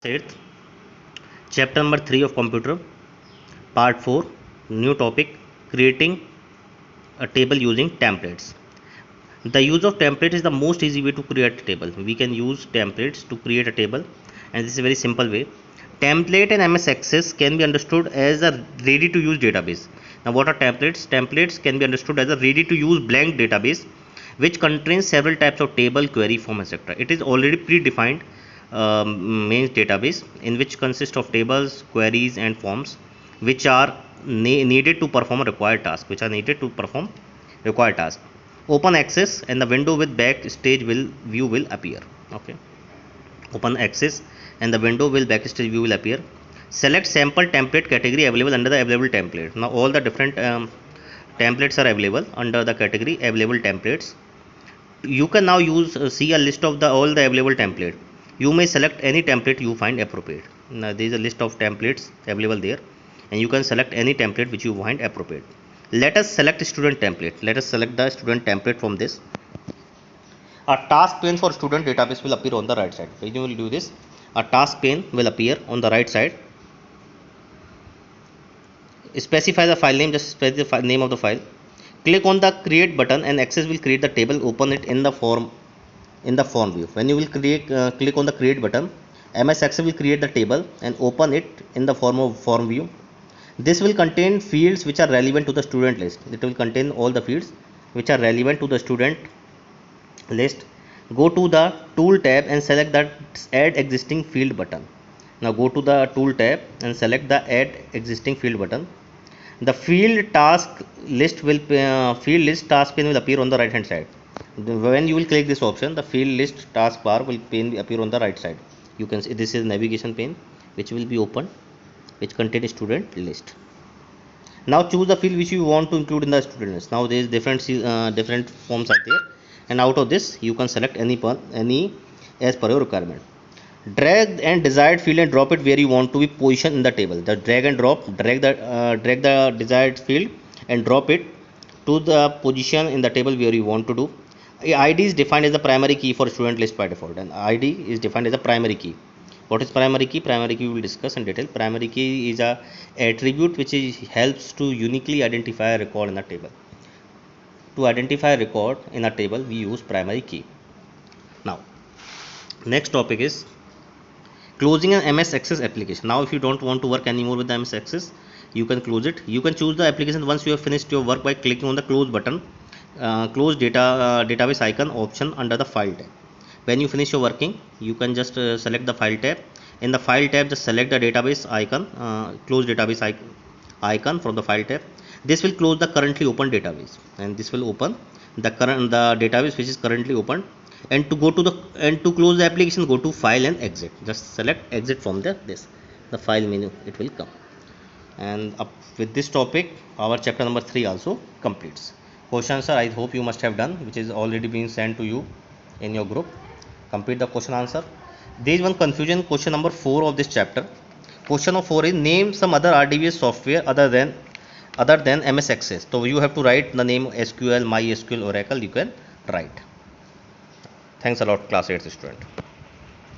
8th, chapter number 3 of computer, part 4, new topic, creating a table using templates. The use of template is the most easy way to create a table. We can use templates to create a table, and this is a very simple way. Template and MS Access can be understood as a ready to use database. Now what are templates? Templates can be understood as a ready to use blank database which contains several types of table, query, form, etc. It is already predefined main database in which consists of tables, queries and forms which are needed to perform a required task, Open access and the window with backstage view will appear. Okay, open access and the window will backstage view will appear. Select sample template category available under the available template. Now all the different templates are available under the category available templates. You can now see a list of all the available template. You may select any template you find appropriate. Now there is a list of templates available there, and you can select any template which you find appropriate. Let us select student template. Let us select the student template from this. A task pane for student database will appear on the right side. When you will do this, a task pane will appear on the right side. Specify the file name, just specify the name of the file. Click on the create button and Access will create the table. Open it in the form view. When you will click on the create button, MS Access will create the table and open it in the form view. This will contain fields which are relevant to the student list. It will contain all the fields which are relevant to the student list. Go to the tool tab and select that add existing field button. Now go to the tool tab and select the add existing field button. The field task list task pane will appear on the right hand side. When you will click this option, the field list task bar will appear on the right side. You can see this is navigation pane which will be opened, which contains student list. Now choose the field which you want to include in the student list. Now there is different forms are there, and out of this you can select any as per your requirement. Drag and desired field and drop it where you want to be positioned in the table. The drag the desired field and drop it to the position in the table where you want to do. ID is defined as the primary key for student list by default, and ID is defined as a primary key. What is primary key? Primary key we will discuss in detail. Primary key is a attribute which helps to uniquely identify a record in a table. To identify a record in a table, we use primary key. Now, next topic is closing an MS Access application. Now if you don't want to work anymore with the MS Access, you can close it. You can choose the application once you have finished your work by clicking on the close button, close database icon option under the file tab. When you finish your working, you can just select the file tab. In the file tab, just select the database icon, close database icon from the file tab. This will close the currently open database, and this will open the database which is currently open. And to close the application, go to file and exit. Just select exit from the file menu. It will come. And up with this topic, our chapter number 3 also completes. Question answer I hope you must have done, which is already being sent to you in your group. Complete the question answer. There is one confusion. Question number 4 of this chapter. Question of 4 is name some other RDBS software other than MS Access. So you have to write the name SQL, MySQL, Oracle. You can write. Thanks a lot, class 8 student.